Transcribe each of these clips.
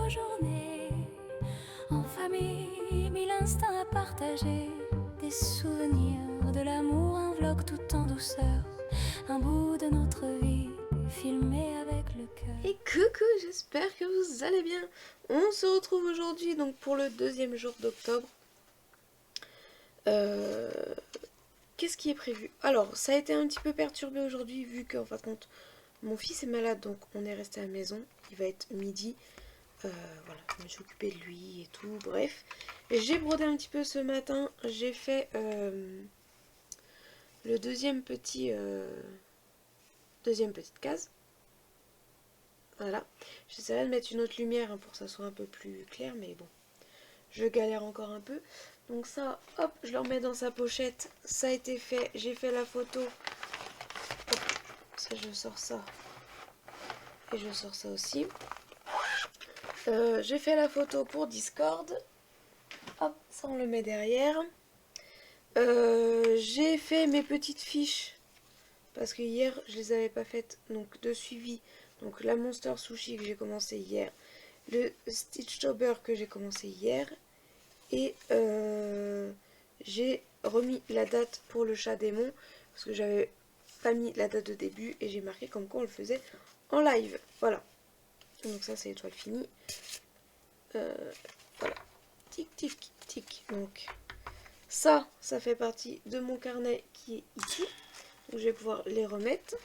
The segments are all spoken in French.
nos journées en famille, mille instants à partager, des souvenirs de l'amour, un vlog tout en douceur, un bout de notre vie filmé avec le cœur. Et coucou, j'espère que vous allez bien. On se retrouve aujourd'hui donc pour le deuxième jour d'octobre. Qu'est-ce qui est prévu? Alors, ça a été un petit peu perturbé aujourd'hui vu qu'en fin de compte, mon fils est malade, donc on est resté à la maison. Il va être midi. Voilà, je me suis occupée de lui et tout, bref. J'ai brodé un petit peu ce matin. J'ai fait le deuxième petite case. Voilà. J'essaierai de mettre une autre lumière pour que ça soit un peu plus clair, mais bon, je galère encore un peu. Donc ça, hop, je le remets dans sa pochette. Ça a été fait. J'ai fait la photo. Hop, ça, je sors ça. Et je sors ça aussi. J'ai fait la photo pour Discord. Hop, ça on le met derrière. J'ai fait mes petites fiches. Parce que hier, je les avais pas faites. Donc de suivi. Donc la Monster Sushi que j'ai commencé hier. Le Stitchtober que j'ai commencé hier. Et j'ai remis la date pour le chat démon. Parce que j'avais pas mis la date de début. Et j'ai marqué comme quoi on le faisait en live. Voilà. Donc ça c'est étoile finie. Voilà. Tic tic tic. Donc ça fait partie de mon carnet qui est ici. Donc je vais pouvoir les remettre.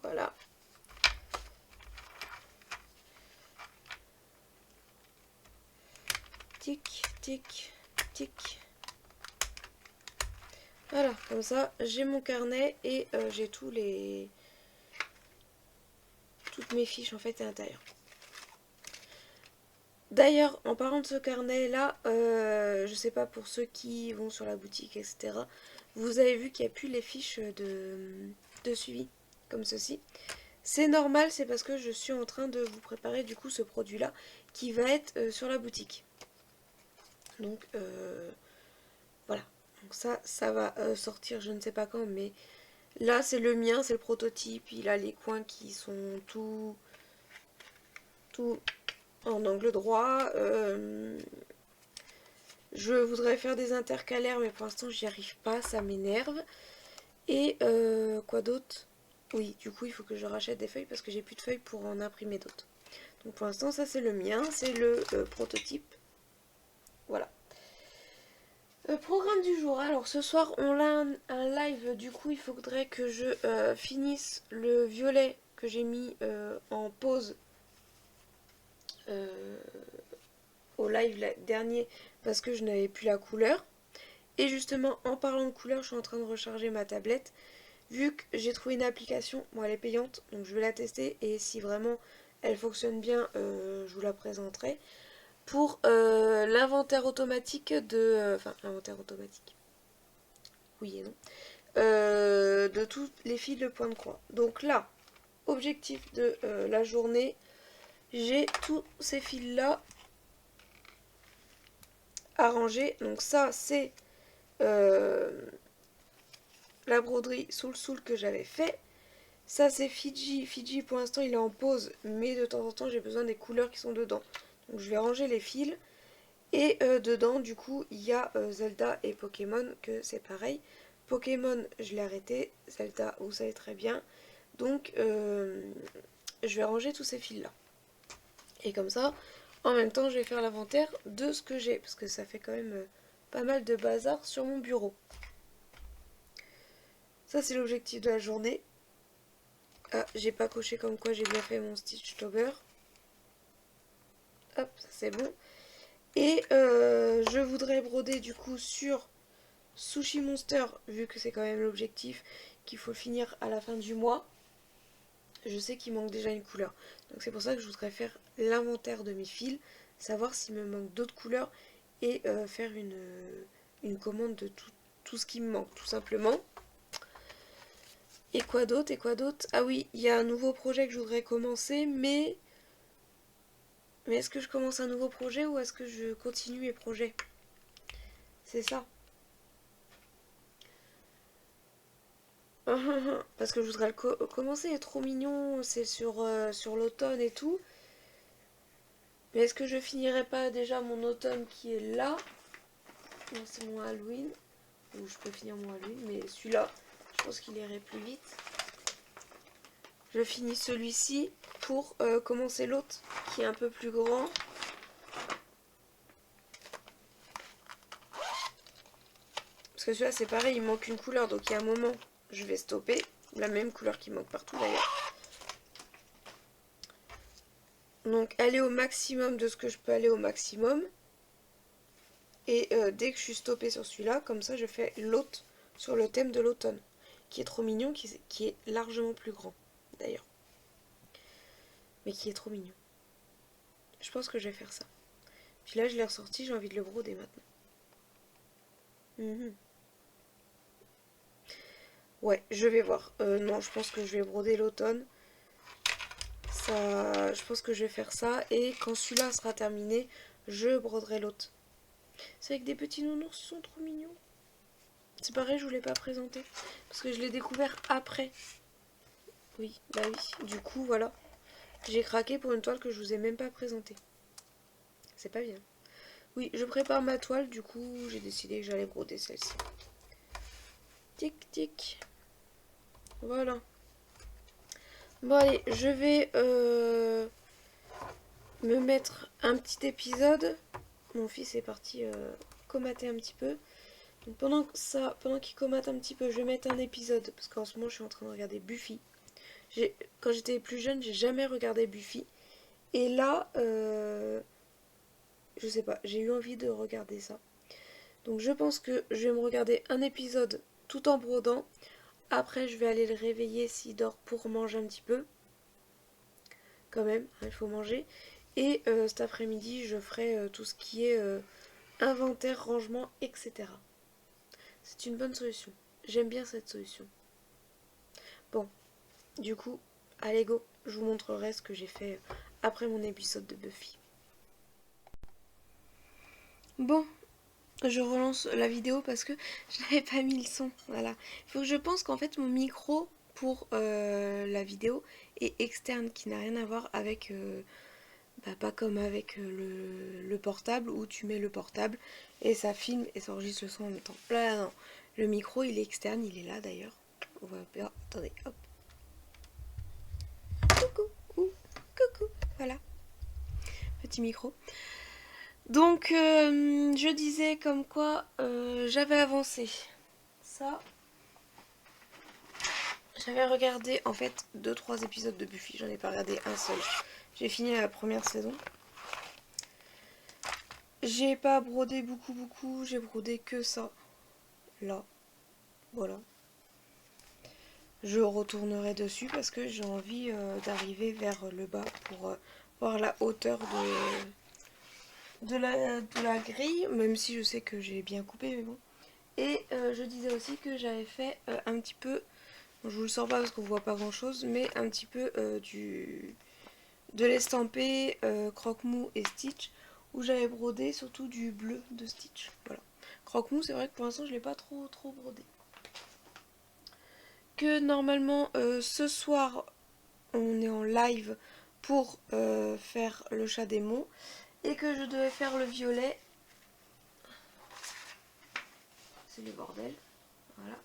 Voilà. Tic, tic, tic. Voilà, comme ça, j'ai mon carnet et j'ai toutes mes fiches en fait à l'intérieur. D'ailleurs, en parlant de ce carnet-là, je sais pas pour ceux qui vont sur la boutique, etc. Vous avez vu qu'il n'y a plus les fiches de suivi, comme ceci. C'est normal, c'est parce que je suis en train de vous préparer du coup ce produit-là qui va être sur la boutique. Donc voilà. Donc ça va sortir je ne sais pas quand, mais là c'est le mien, c'est le prototype. Il a les coins qui sont tout en angle droit. Je voudrais faire des intercalaires, mais pour l'instant j'y arrive pas, ça m'énerve. Et quoi d'autre? Oui, du coup il faut que je rachète des feuilles parce que j'ai plus de feuilles pour en imprimer d'autres. Donc pour l'instant ça c'est le mien, c'est le prototype. Voilà. Programme du jour. Alors ce soir on a un live, du coup il faudrait que je finisse le violet que j'ai mis en pause au live dernier parce que je n'avais plus la couleur. Et justement en parlant de couleur, je suis en train de recharger ma tablette. Vu que j'ai trouvé une application, bon elle est payante, donc je vais la tester et si vraiment elle fonctionne bien, je vous la présenterai. Pour l'inventaire automatique de... Enfin, inventaire automatique. Oui et non. De tous les fils de point de croix. Donc là, objectif de la journée, j'ai tous ces fils là à ranger. Donc ça c'est la broderie sous le soul que j'avais fait. Ça c'est Fiji. Fiji pour l'instant il est en pause, mais de temps en temps j'ai besoin des couleurs qui sont dedans. Donc je vais ranger les fils. Et dedans du coup il y a Zelda et Pokémon, que c'est pareil. Pokémon je l'ai arrêté, Zelda vous savez très bien. Donc je vais ranger tous ces fils là. Et comme ça, en même temps je vais faire l'inventaire de ce que j'ai. Parce que ça fait quand même pas mal de bazar sur mon bureau. Ça c'est l'objectif de la journée. Ah, j'ai pas coché comme quoi j'ai bien fait mon Stitchtober. Hop, ça c'est bon. Et je voudrais broder du coup sur Sushi Monster, vu que c'est quand même l'objectif, qu'il faut finir à la fin du mois. Je sais qu'il manque déjà une couleur. Donc c'est pour ça que je voudrais faire l'inventaire de mes fils, savoir s'il me manque d'autres couleurs et faire une commande de tout ce qui me manque, tout simplement. Et quoi d'autre? Ah oui, il y a un nouveau projet que je voudrais commencer, mais est-ce que je commence un nouveau projet ou est-ce que je continue mes projets? C'est ça. Parce que je voudrais le commencer, il est trop mignon, c'est sur l'automne et tout. Mais est-ce que je finirai pas déjà mon automne qui est là? Non, c'est mon Halloween. Ou je peux finir mon Halloween, mais celui-là, je pense qu'il irait plus vite. Je finis celui-ci pour commencer l'autre qui est un peu plus grand. Parce que celui-là c'est pareil, il manque une couleur, donc il y a un moment je vais stopper. La même couleur qui manque partout d'ailleurs. Donc aller au maximum de ce que je peux aller au maximum. Et dès que je suis stoppée sur celui-là, comme ça je fais l'autre sur le thème de l'automne. Qui est trop mignon, qui est largement plus grand d'ailleurs. Mais qui est trop mignon. Je pense que je vais faire ça. Puis là je l'ai ressorti, j'ai envie de le broder maintenant. Ouais, je vais voir. Non, je pense que je vais broder l'automne. Ça, je pense que je vais faire ça. Et quand celui-là sera terminé, je broderai l'autre. C'est avec des petits nounours, ils sont trop mignons. C'est pareil, je vous l'ai pas présenté. Parce que je l'ai découvert après. Oui, bah oui. Du coup, voilà. J'ai craqué pour une toile que je vous ai même pas présentée. C'est pas bien. Oui, je prépare ma toile. Du coup, j'ai décidé que j'allais broder celle-ci. Tic, tic. Voilà. Bon allez, je vais me mettre un petit épisode. Mon fils est parti comater un petit peu. Donc pendant qu'il comate un petit peu, je vais mettre un épisode. Parce qu'en ce moment, je suis en train de regarder Buffy. Quand j'étais plus jeune, j'ai jamais regardé Buffy. Et là, je sais pas, j'ai eu envie de regarder ça. Donc je pense que je vais me regarder un épisode tout en brodant. Après, je vais aller le réveiller s'il dort pour manger un petit peu. Quand même, hein, il faut manger. Et cet après-midi, je ferai tout ce qui est inventaire, rangement, etc. C'est une bonne solution. J'aime bien cette solution. Bon, du coup, allez go, je vous montrerai ce que j'ai fait après mon épisode de Buffy. Bon, je relance la vidéo parce que je n'avais pas mis le son. Voilà. Il faut que je pense qu'en fait mon micro pour la vidéo est externe, qui n'a rien à voir avec... pas comme avec le portable où tu mets le portable et ça filme et ça enregistre le son en même temps. Là, non. Le micro, il est externe, il est là d'ailleurs. On va... Oh, attendez, hop. Coucou, coucou, voilà. Petit micro. Donc, je disais comme quoi j'avais avancé. Ça, j'avais regardé en fait 2-3 épisodes de Buffy, j'en ai pas regardé un seul. J'ai fini la première saison. J'ai pas brodé beaucoup, j'ai brodé que ça. Là, voilà. Je retournerai dessus parce que j'ai envie d'arriver vers le bas pour voir la hauteur de la grille, même si je sais que j'ai bien coupé, mais bon. Et je disais aussi que j'avais fait un petit peu, bon, je vous le sors pas parce qu'on voit pas grand chose, mais un petit peu de l'estampé Croque-Mou et Stitch, où j'avais brodé surtout du bleu de Stitch. Voilà. Croque-Mou, c'est vrai que pour l'instant je l'ai pas trop brodé. Que normalement ce soir on est en live pour faire le chat démon et que je devais faire le violet. C'est le bordel. Voilà.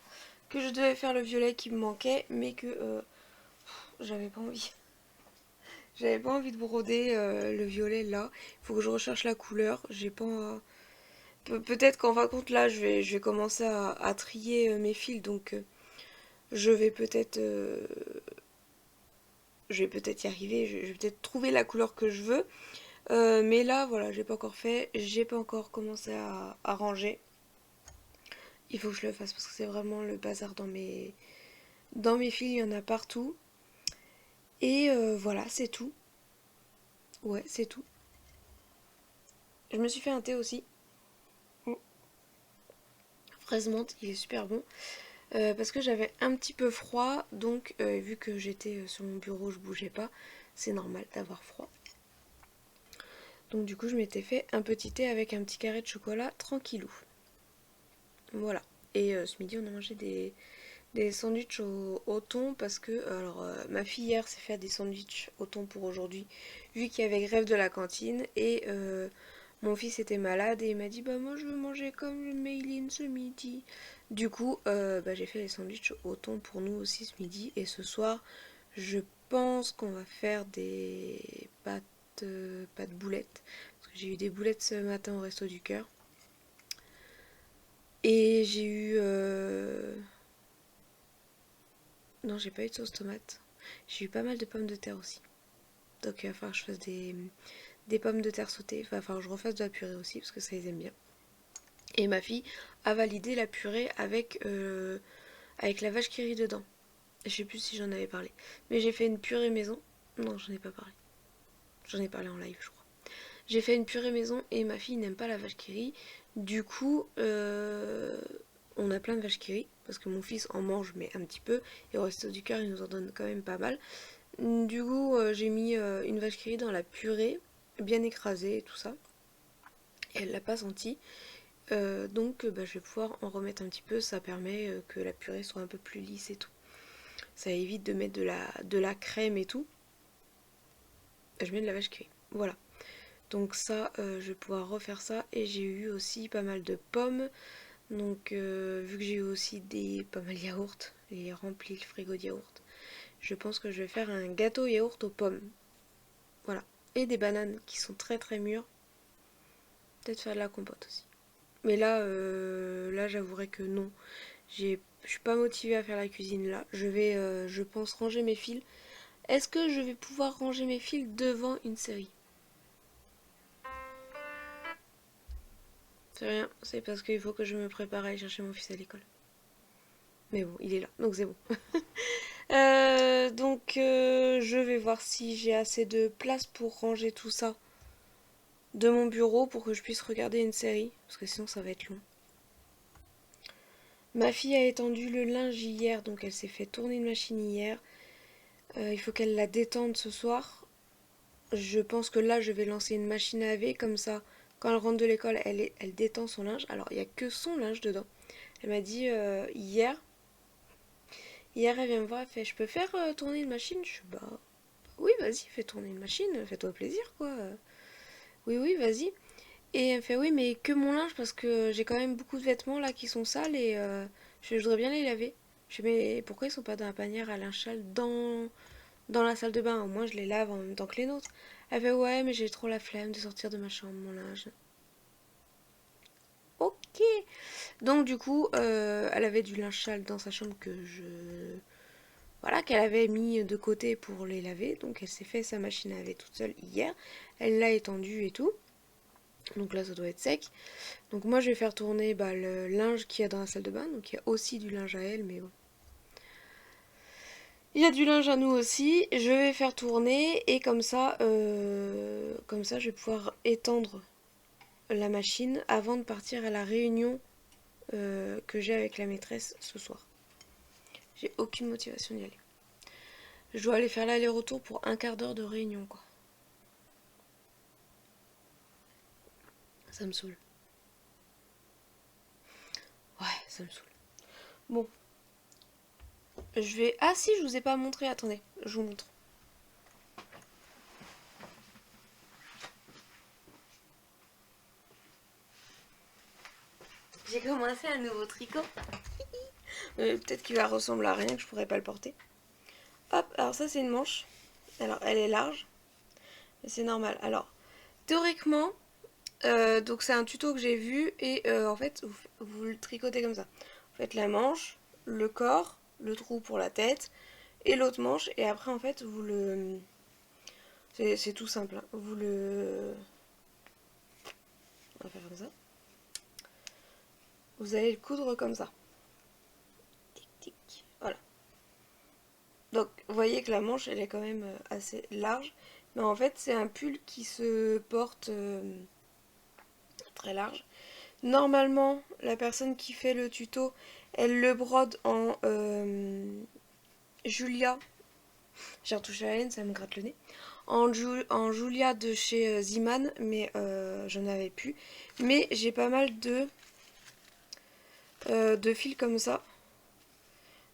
Que je devais faire le violet qui me manquait, mais que j'avais pas envie. J'avais pas envie de broder le violet là. Il faut que je recherche la couleur. J'ai pas. Peut-être qu'en fin de compte là, je vais commencer à trier mes fils, donc je vais peut-être y arriver. Je vais peut-être trouver la couleur que je veux. Mais là, voilà, j'ai pas encore fait. J'ai pas encore commencé à ranger. Il faut que je le fasse parce que c'est vraiment le bazar dans mes fils. Il y en a partout. Et voilà, c'est tout. Ouais, c'est tout. Je me suis fait un thé aussi. Fraise menthe, il est super bon. Parce que j'avais un petit peu froid. Donc, vu que j'étais sur mon bureau, je bougeais pas. C'est normal d'avoir froid. Donc, du coup, je m'étais fait un petit thé avec un petit carré de chocolat tranquillou. Voilà. Et ce midi, on a mangé des des sandwichs au thon parce que alors ma fille hier s'est fait des sandwichs au thon pour aujourd'hui vu qu'il y avait grève de la cantine et mon fils était malade et il m'a dit bah moi je veux manger comme le Maylin ce midi. Du coup bah, j'ai fait les sandwichs au thon pour nous aussi ce midi et ce soir je pense qu'on va faire des pâtes boulettes parce que j'ai eu des boulettes ce matin au Resto du Cœur et j'ai eu non, j'ai pas eu de sauce tomate. J'ai eu pas mal de pommes de terre aussi. Donc il va falloir que je fasse des pommes de terre sautées. Il va falloir que je refasse de la purée aussi parce que ça ils aiment bien. Et ma fille a validé la purée avec la vache qui rit dedans. Je sais plus si j'en avais parlé. Mais j'ai fait une purée maison. Non, j'en ai pas parlé. J'en ai parlé en live, je crois. J'ai fait une purée maison et ma fille n'aime pas la vache qui rit. Du coup, on a plein de vaches qui rit. Parce que mon fils en mange, mais un petit peu. Et au Resto du Cœur, il nous en donne quand même pas mal. Du coup, j'ai mis une vache qui rit dans la purée, bien écrasée et tout ça. Et elle l'a pas senti. Donc, bah, je vais pouvoir en remettre un petit peu. Ça permet que la purée soit un peu plus lisse et tout. Ça évite de mettre de la crème et tout. Je mets de la vache qui rit. Voilà. Donc ça, je vais pouvoir refaire ça. Et j'ai eu aussi pas mal de pommes. Donc, vu que j'ai eu aussi pas mal de yaourts, j'ai rempli le frigo de yaourts. Je pense que je vais faire un gâteau yaourt aux pommes. Voilà. Et des bananes qui sont très très mûres. Peut-être faire de la compote aussi. Mais là j'avouerai que non. Je suis pas motivée à faire la cuisine là. Je vais, je pense, ranger mes fils. Est-ce que je vais pouvoir ranger mes fils devant une série? C'est rien, c'est parce qu'il faut que je me prépare à aller chercher mon fils à l'école. Mais bon, il est là, donc c'est bon. Donc je vais voir si j'ai assez de place pour ranger tout ça de mon bureau pour que je puisse regarder une série, parce que sinon ça va être long. Ma fille a étendu le linge hier, donc elle s'est fait tourner une machine hier. Il faut qu'elle la détende ce soir. Je pense que là, je vais lancer une machine à laver, comme ça, quand elle rentre de l'école, elle détend son linge. Alors, il n'y a que son linge dedans. Elle m'a dit hier, elle vient me voir, elle fait, je peux faire tourner une machine? Je suis, bah, oui, vas-y, fais tourner une machine, fais-toi plaisir, quoi. Oui, oui, vas-y. Et elle me fait, oui, mais que mon linge, parce que j'ai quand même beaucoup de vêtements là qui sont sales et je voudrais bien les laver. Je fais, mais pourquoi ils sont pas dans la panière à linge sale dans la salle de bain? Au moins, je les lave en même temps que les nôtres. Elle fait, ouais, mais j'ai trop la flemme de sortir de ma chambre, mon linge. Ok. Donc, du coup, elle avait du linge sale dans sa chambre voilà, qu'elle avait mis de côté pour les laver. Donc, elle s'est fait sa machine à laver toute seule hier. Elle l'a étendue et tout. Donc là, ça doit être sec. Donc moi, je vais faire tourner bah, le linge qu'il y a dans la salle de bain. Donc il y a aussi du linge à elle, mais bon. Il y a du linge à nous aussi. Je vais faire tourner et comme ça, je vais pouvoir étendre la machine avant de partir à la réunion que j'ai avec la maîtresse ce soir. J'ai aucune motivation d'y aller. Je dois aller faire l'aller-retour pour un quart d'heure de réunion, quoi. Ça me saoule. Ouais, ça me saoule. Bon, je vais... Ah si, je vous ai pas montré. Attendez, je vous montre. J'ai commencé un nouveau tricot. Peut-être qu'il va ressembler à rien, que je pourrais pas le porter. Hop, alors ça c'est une manche. Alors elle est large, mais c'est normal. Alors, théoriquement, donc c'est un tuto que j'ai vu et en fait vous le tricotez comme ça. Vous faites la manche, le corps, le trou pour la tête et l'autre manche et après en fait vous le... C'est tout simple, hein. Vous le... On va faire comme ça. Vous allez le coudre comme ça. Tic tic, voilà. Donc vous voyez que la manche elle est quand même assez large. Mais en fait c'est un pull qui se porte très large. Normalement la personne qui fait le tuto elle le brode en Julia. J'ai retouché la laine, ça me gratte le nez. En Julia de chez Ziman, mais j'en avais plus. Mais j'ai pas mal de fils comme ça.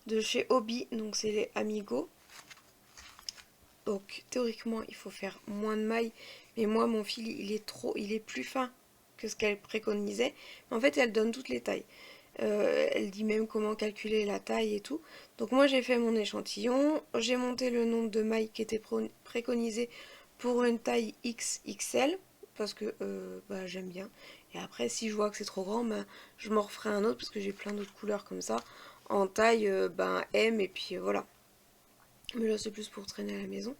de chez Hobby, donc c'est les Amigo. Donc théoriquement il faut faire moins de mailles, mais moi mon fil il est plus fin que ce qu'elle préconisait. En fait elle donne toutes les tailles. Elle dit même comment calculer la taille et tout. Donc moi j'ai fait mon échantillon, j'ai monté le nombre de mailles qui était préconisé pour une taille XXL, parce que bah, j'aime bien. Et après si je vois que c'est trop grand, bah, je m'en referai un autre, parce que j'ai plein d'autres couleurs comme ça, en taille ben, M, et puis voilà. Mais là c'est plus pour traîner à la maison.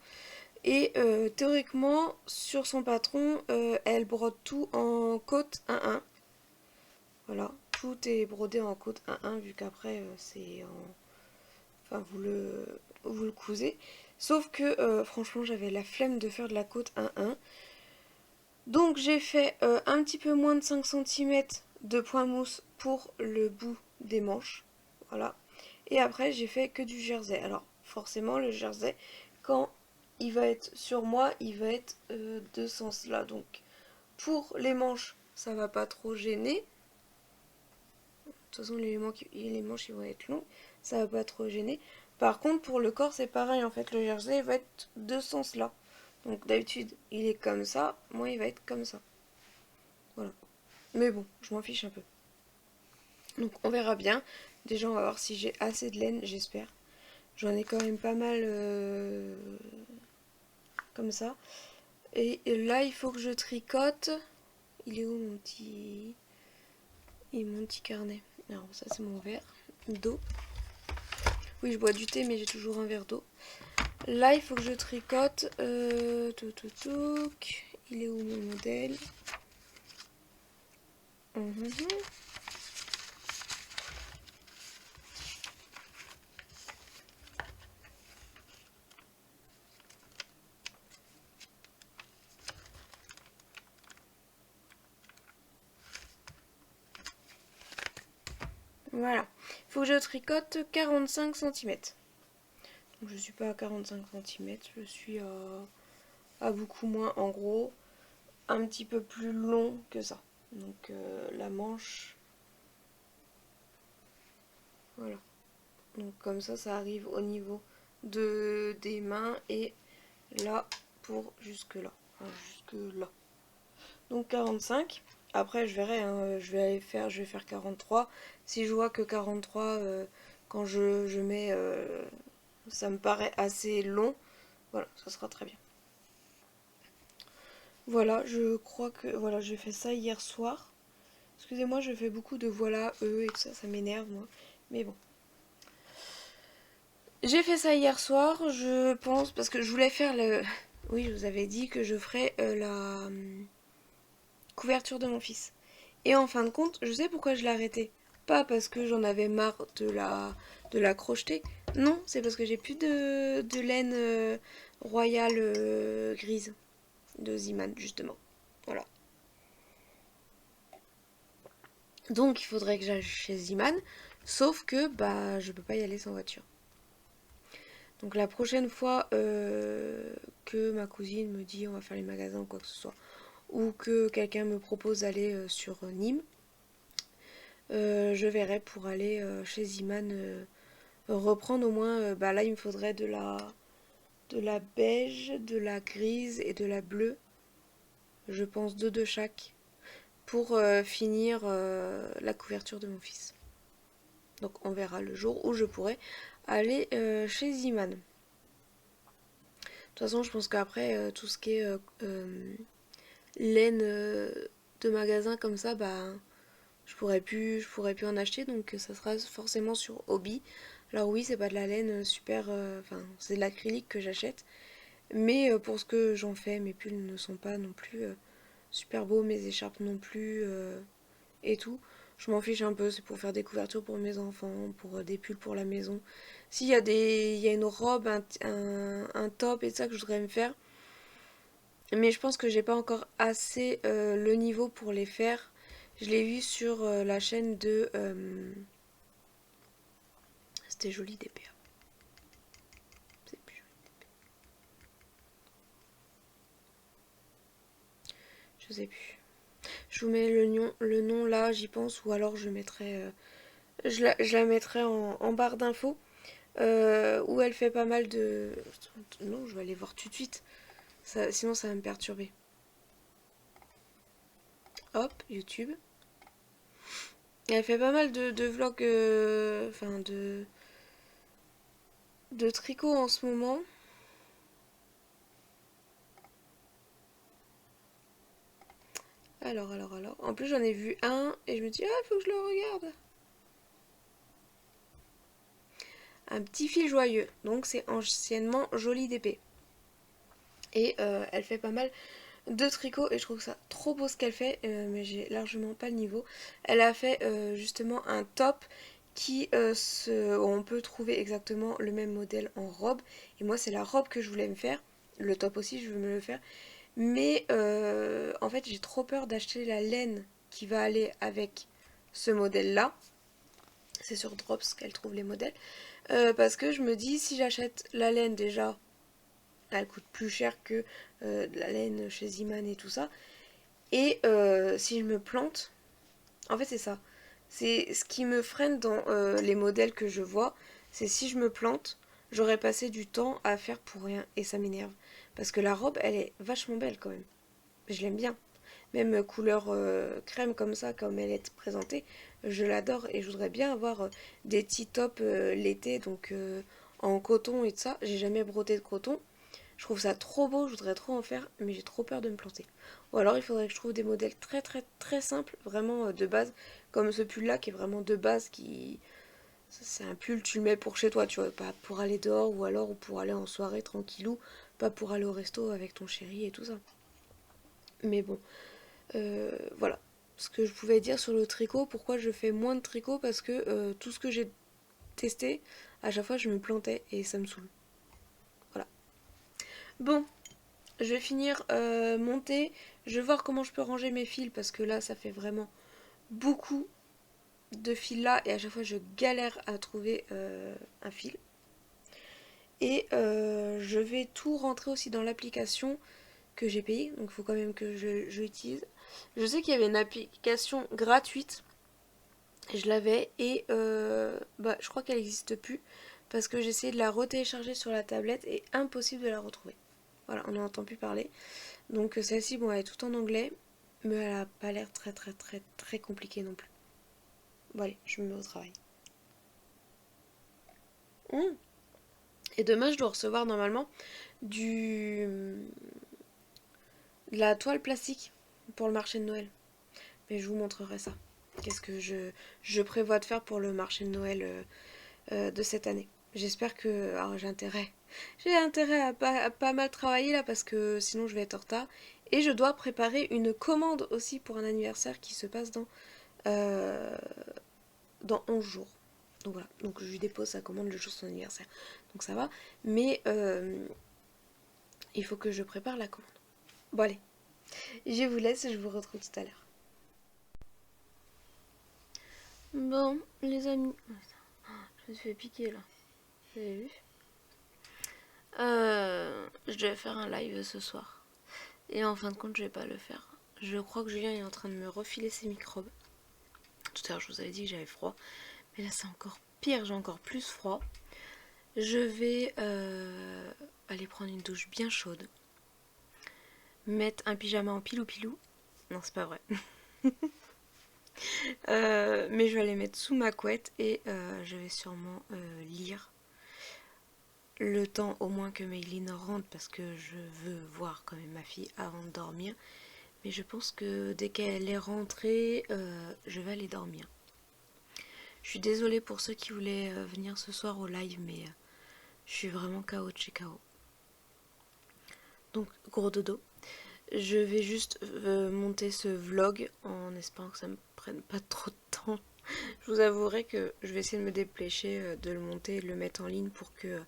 Et théoriquement, sur son patron, elle brode tout en côte 1-1. Voilà, tout est brodé en côte 1-1, vu qu'après c'est en... Enfin, vous le cousez. Sauf que franchement, j'avais la flemme de faire de la côte 1-1. Donc j'ai fait un petit peu moins de 5 cm de point mousse pour le bout des manches. Voilà. Et après, j'ai fait que du jersey. Alors, forcément, le jersey, quand il va être sur moi, il va être de ce sens-là. Donc, pour les manches, ça va pas trop gêner. De toute façon, les manches ils vont être longs, ça va pas trop gêner. Par contre, pour le corps, c'est pareil. En fait, le jersey va être de ce sens-là. Donc, d'habitude, il est comme ça. Moi, il va être comme ça. Voilà. Mais bon, je m'en fiche un peu. Donc, on verra bien. Déjà, on va voir si j'ai assez de laine, j'espère. J'en ai quand même pas mal comme ça. Et là, il faut que je tricote. Il est où mon petit... mon petit carnet. Alors, ça, c'est mon verre d'eau. Oui, je bois du thé, mais j'ai toujours un verre d'eau. Là, il faut que je tricote. Il est où mon modèle? Voilà. Il faut que je tricote 45 cm. Donc, je suis pas à 45 cm, je suis à beaucoup moins. En gros, un petit peu plus long que ça. Donc, la manche... Voilà. Donc, comme ça arrive au niveau des mains et là pour jusque là. Enfin, jusque là. Donc 45. Après je verrai, hein, je vais faire 43. Si je vois que 43 quand je mets ça me paraît assez long, voilà, ça sera très bien. Voilà, je crois que voilà, j'ai fait ça hier soir. Excusez-moi, je fais beaucoup de voilà, et tout ça, ça m'énerve moi. Mais bon. J'ai fait ça hier soir, je pense, parce que je voulais faire le... Oui, je vous avais dit que je ferais la couverture de mon fils. Et en fin de compte, je sais pourquoi je l'ai arrêté. Pas parce que j'en avais marre de la crocheter. Non, c'est parce que j'ai plus de laine royale grise de Ziman, justement. Voilà. Donc il faudrait que j'aille chez Ziman, sauf que bah je peux pas y aller sans voiture. Donc la prochaine fois que ma cousine me dit on va faire les magasins ou quoi que ce soit, ou que quelqu'un me propose d'aller sur Nîmes, je verrai pour aller chez Ziman reprendre au moins, bah là il me faudrait de la beige, de la grise et de la bleue, je pense deux de chaque, pour finir la couverture de mon fils. Donc on verra le jour où je pourrai aller chez Ziman. De toute façon je pense qu'après tout ce qui est laine de magasin comme ça, bah je pourrais plus en acheter, donc ça sera forcément sur Hobby. Alors oui, c'est pas de la laine super, enfin c'est de l'acrylique que j'achète, mais pour ce que j'en fais, mes pulls ne sont pas non plus super beaux, mes écharpes non plus et tout. Je m'en fiche un peu, c'est pour faire des couvertures pour mes enfants, pour des pulls pour la maison. S'il y a il y a une robe, un top et ça que je voudrais me faire, mais je pense que j'ai pas encore assez le niveau pour les faire. Je l'ai vu sur la chaîne de... C'était joli DPA. C'est plus joli DPA. Je sais plus. Je vous mets le nom là, j'y pense, ou alors je mettrai... je la mettrai en barre d'infos. où elle fait pas mal de... Non, je vais aller voir tout de suite, sinon ça va me perturber. Hop, YouTube. Et elle fait pas mal de vlogs, enfin de tricot en ce moment. Alors. En plus, j'en ai vu un et je me dis, ah, faut que je le regarde. Un petit fil joyeux, donc c'est anciennement Jolie d'épée. Et elle fait pas mal de tricot et je trouve ça trop beau ce qu'elle fait, mais j'ai largement pas le niveau. Elle a fait justement un top où on peut trouver exactement le même modèle en robe. Et moi, c'est la robe que je voulais me faire. Le top aussi, je veux me le faire. Mais en fait, j'ai trop peur d'acheter la laine qui va aller avec ce modèle-là. C'est sur Drops qu'elle trouve les modèles. Parce que je me dis, si j'achète la laine déjà, elle coûte plus cher que de la laine chez Ziman et tout ça. Et si je me plante, en fait c'est ça. C'est ce qui me freine dans les modèles que je vois, c'est si je me plante, j'aurais passé du temps à faire pour rien et ça m'énerve. Parce que la robe, elle est vachement belle quand même. Je l'aime bien. Même couleur crème comme ça, comme elle est présentée, je l'adore et je voudrais bien avoir des petits tops l'été, donc en coton et tout ça. J'ai jamais brodé de coton. Je trouve ça trop beau, je voudrais trop en faire, mais j'ai trop peur de me planter. Ou alors il faudrait que je trouve des modèles très très très simples, vraiment de base, comme ce pull là qui est vraiment de base, qui... C'est un pull, tu le mets pour chez toi, tu vois, pas pour aller dehors ou alors pour aller en soirée tranquillou, pas pour aller au resto avec ton chéri et tout ça. Mais bon, voilà. Ce que je pouvais dire sur le tricot, pourquoi je fais moins de tricot, parce que tout ce que j'ai testé, à chaque fois je me plantais et ça me saoule. Voilà. Bon, je vais finir monter. Je vais voir comment je peux ranger mes fils parce que là, ça fait vraiment beaucoup de fils là et à chaque fois, je galère à trouver un fil. Et je vais tout rentrer aussi dans l'application que j'ai payée. Donc, il faut quand même que je l'utilise. Je sais qu'il y avait une application gratuite. Je l'avais et je crois qu'elle n'existe plus parce que j'ai essayé de la retélécharger sur la tablette et impossible de la retrouver. Voilà, on n'en entend plus parler. Donc celle-ci, bon, elle est tout en anglais, mais elle a pas l'air très très très très compliquée non plus. Bon allez, je me mets au travail. Et demain, je dois recevoir normalement de la toile plastique pour le marché de Noël. Mais je vous montrerai ça. Qu'est-ce que je prévois de faire pour le marché de Noël de cette année. J'espère que... Alors j'ai intérêt à pas mal travailler là parce que sinon je vais être en retard. Et je dois préparer une commande aussi pour un anniversaire qui se passe euh, dans 11 jours. Donc voilà, donc je lui dépose sa commande le jour de son anniversaire. Donc ça va, mais il faut que je prépare la commande. Bon allez, je vous laisse, je vous retrouve tout à l'heure. Bon, les amis, je me suis fait piquer là, vous avez vu? Je devais faire un live ce soir. Et en fin de compte, je vais pas le faire. Je crois que Julien est en train de me refiler ses microbes. Tout à l'heure, je vous avais dit que j'avais froid. Mais là, c'est encore pire, j'ai encore plus froid. Je vais aller prendre une douche bien chaude. Mettre un pyjama en pilou-pilou. Non, c'est pas vrai. Mais je vais aller mettre sous ma couette et je vais sûrement lire. Le temps au moins que Mayline rentre parce que je veux voir quand même ma fille avant de dormir. Mais je pense que dès qu'elle est rentrée, je vais aller dormir. Je suis désolée pour ceux qui voulaient venir ce soir au live, mais je suis vraiment KO de chez KO. Donc, gros dodo. Je vais juste monter ce vlog en espérant que ça me prenne pas trop de temps. Je vous avouerai que je vais essayer de me dépêcher de le monter et de le mettre en ligne pour que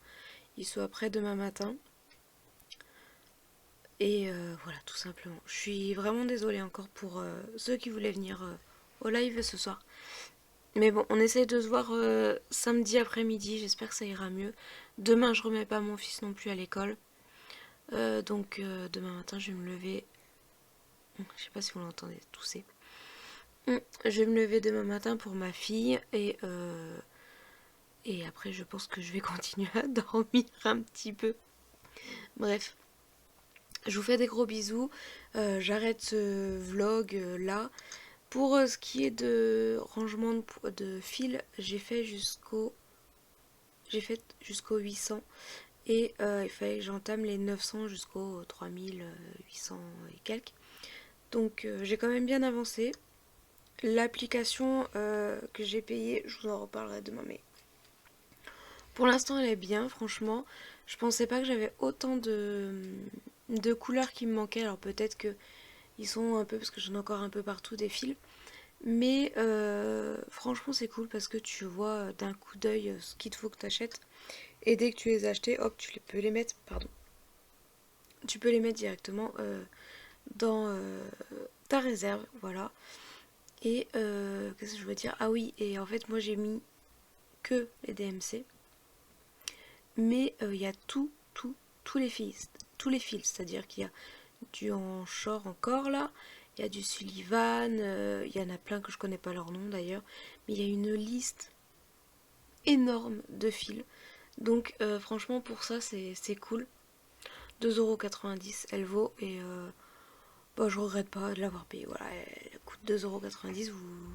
il soit prêt demain matin. Et voilà, tout simplement. Je suis vraiment désolée encore pour ceux qui voulaient venir au live ce soir. Mais bon, on essaye de se voir samedi après-midi. J'espère que ça ira mieux. Demain, je remets pas mon fils non plus à l'école. Donc demain matin, je vais me lever. Je sais pas si vous l'entendez tousser. Je vais me lever demain matin pour ma fille et Et après je pense que je vais continuer à dormir un petit peu. Bref, je vous fais des gros bisous. J'arrête ce vlog là. Pour ce qui est de rangement de fil, j'ai fait jusqu'au 800 et il fallait que j'entame les 900 jusqu'au 3800 et quelques. Donc j'ai quand même bien avancé. L'application que j'ai payée, je vous en reparlerai demain, mais pour l'instant elle est bien, franchement. Je pensais pas que j'avais autant de couleurs qui me manquaient. Alors peut-être que ils sont un peu, parce que j'en ai encore un peu partout des fils. Mais franchement c'est cool parce que tu vois d'un coup d'œil ce qu'il te faut que tu achètes. Et dès que tu les as achetés, hop, peux les mettre, pardon. Tu peux les mettre directement dans ta réserve, voilà. Et qu'est-ce que je veux dire? Ah oui, et en fait moi j'ai mis que les DMC. Mais il y a tous les fils. C'est-à-dire qu'il y a du Anchor encore là, il y a du Sullivan, il y en a plein que je connais pas leur nom d'ailleurs, mais il y a une liste énorme de fils. Donc franchement pour ça c'est cool. 2,90€ elle vaut et bah, je regrette pas de l'avoir payé. Voilà, elle coûte 2,90€,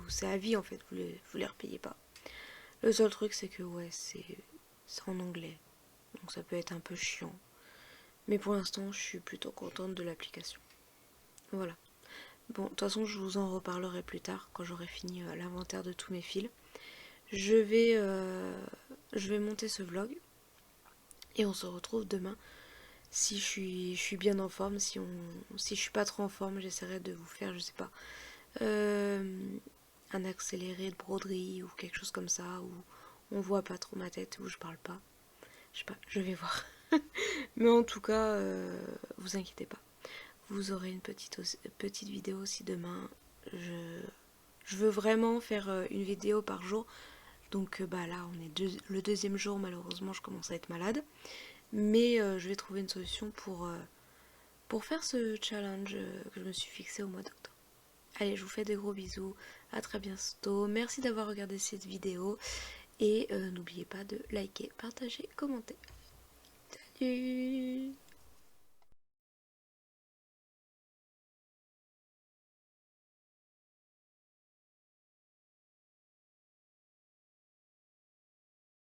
c'est à vie en fait, vous les repayez pas. Le seul truc c'est que ouais c'est en anglais, donc ça peut être un peu chiant. Mais pour l'instant je suis plutôt contente de l'application. Voilà. Bon, de toute façon, je vous en reparlerai plus tard quand j'aurai fini l'inventaire de tous mes fils. Je vais monter ce vlog et on se retrouve demain. Si je suis bien en forme, si je suis pas trop en forme, j'essaierai de vous faire, je sais pas, un accéléré de broderie ou quelque chose comme ça, où on voit pas trop ma tête, où je parle pas. Je sais pas, je vais voir. Mais en tout cas, vous inquiétez pas. Vous aurez une petite vidéo aussi demain. Je veux vraiment faire une vidéo par jour. Donc bah là, on est le deuxième jour, malheureusement, je commence à être malade. Mais je vais trouver une solution pour faire ce challenge que je me suis fixé au mois d'octobre. Allez, je vous fais des gros bisous. À très bientôt. Merci d'avoir regardé cette vidéo. Et n'oubliez pas de liker, partager, commenter. Salut!